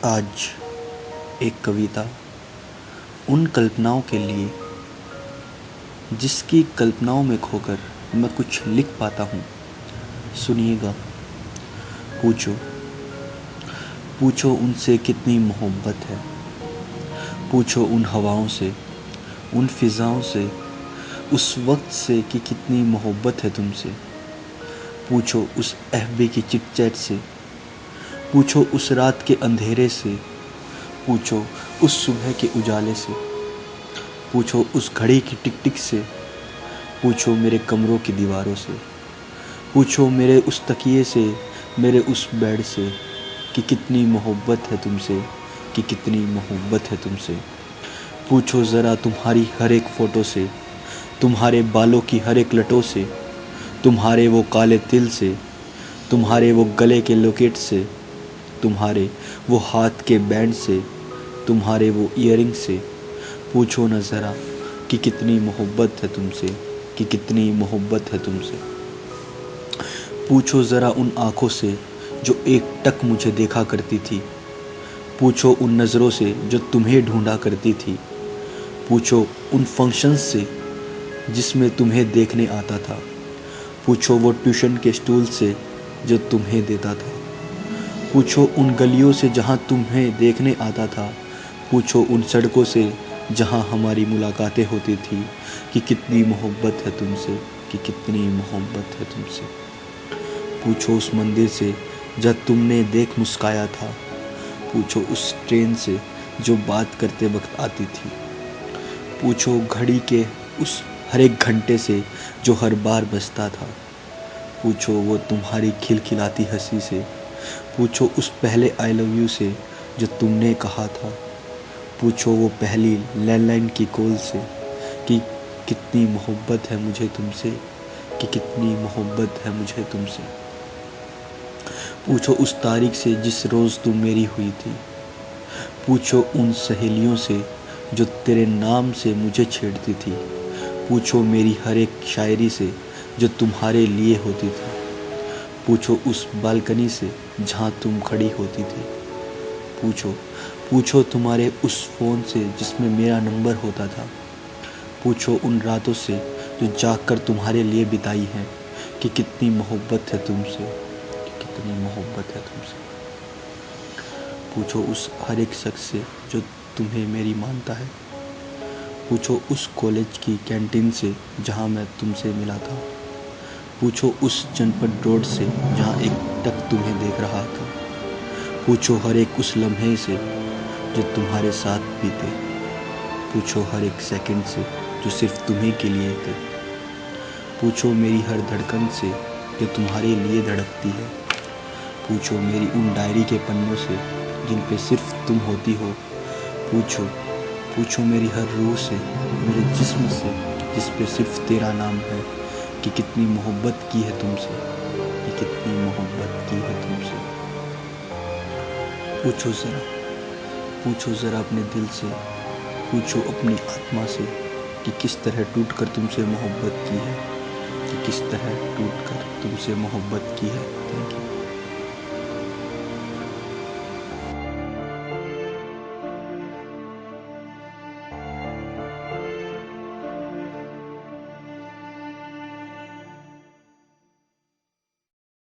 आज एक कविता उन कल्पनाओं के लिए जिसकी कल्पनाओं में खोकर मैं कुछ लिख पाता हूँ। सुनिएगा। पूछो पूछो उनसे कितनी मोहब्बत है। पूछो उन हवाओं से, उन फिज़ाओं से, उस वक्त से कि कितनी मोहब्बत है तुमसे। पूछो उस एफबी की चिट चैट से, पूछो उस रात के अंधेरे से, पूछो उस सुबह के उजाले से, पूछो उस घड़ी की टिक टिक से, पूछो मेरे कमरों की दीवारों से, पूछो मेरे उस तकिए से, मेरे उस बेड से कि कितनी मोहब्बत है तुमसे, कि कितनी मोहब्बत है तुमसे। पूछो ज़रा तुम्हारी हर एक फ़ोटो से, तुम्हारे बालों की हर एक लटों से, तुम्हारे वो काले तिल से, तुम्हारे वो गले के लॉकेट से, तुम्हारे वो हाथ के बैंड से, तुम्हारे वो ईयरिंग से। पूछो न ज़रा कि कितनी मोहब्बत है तुमसे, कि कितनी मोहब्बत है तुमसे। पूछो ज़रा उन आँखों से जो एकटक मुझे देखा करती थी। पूछो उन नज़रों से जो तुम्हें ढूंढा करती थी। पूछो उन फंक्शंस से जिसमें तुम्हें देखने आता था। पूछो वो ट्यूशन के स्टूल से जो तुम्हें देता था। पूछो उन गलियों से जहाँ तुम्हें देखने आता था। पूछो उन सड़कों से जहाँ हमारी मुलाकातें होती थी कि कितनी मोहब्बत है तुमसे, कि कितनी मोहब्बत है तुमसे। पूछो उस मंदिर से जब तुमने देख मुस्काया था। पूछो उस ट्रेन से जो बात करते वक्त आती थी। पूछो घड़ी के उस हर एक घंटे से जो हर बार बजता था। पूछो वो तुम्हारी खिलखिलाती हंसी से। पूछो उस पहले आई लव यू से जो तुमने कहा था। पूछो वो पहली लैंडलाइन की कॉल से कि कितनी मोहब्बत है मुझे तुमसे, कि कितनी मोहब्बत है मुझे तुमसे। पूछो उस तारीख से जिस रोज़ तुम मेरी हुई थी। पूछो उन सहेलियों से जो तेरे नाम से मुझे छेड़ती थी। पूछो मेरी हर एक शायरी से जो तुम्हारे लिए होती थी। पूछो उस बालकनी से जहाँ तुम खड़ी होती थी। पूछो पूछो तुम्हारे उस फ़ोन से जिसमें मेरा नंबर होता था। पूछो उन रातों से जो जाग कर तुम्हारे लिए बिताई हैं कि कितनी मोहब्बत है तुमसे, कि कितनी मोहब्बत है तुमसे। पूछो उस हर एक शख्स से जो तुम्हें मेरी मानता है। पूछो उस कॉलेज की कैंटीन से जहाँ मैं तुमसे मिला था। पूछो उस जनपद रोड से जहाँ एक टक तुम्हें देख रहा था। पूछो हर एक उस लम्हे से जो तुम्हारे साथ बीते। पूछो हर एक सेकंड से जो सिर्फ तुम्हीं के लिए थे। पूछो मेरी हर धड़कन से जो तुम्हारे लिए धड़कती है। पूछो मेरी उन डायरी के पन्नों से जिन पे सिर्फ तुम होती हो। पूछो पूछो मेरी हर रूह से, मेरे जिस्म से जिस पे सिर्फ तेरा नाम है कि कितनी मोहब्बत की है तुमसे, कि कितनी मोहब्बत की है तुमसे। पूछो ज़रा अपने दिल से, पूछो अपनी आत्मा से कि किस तरह टूट कर तुमसे मोहब्बत की है, कि किस तरह टूट कर तुमसे मोहब्बत की है।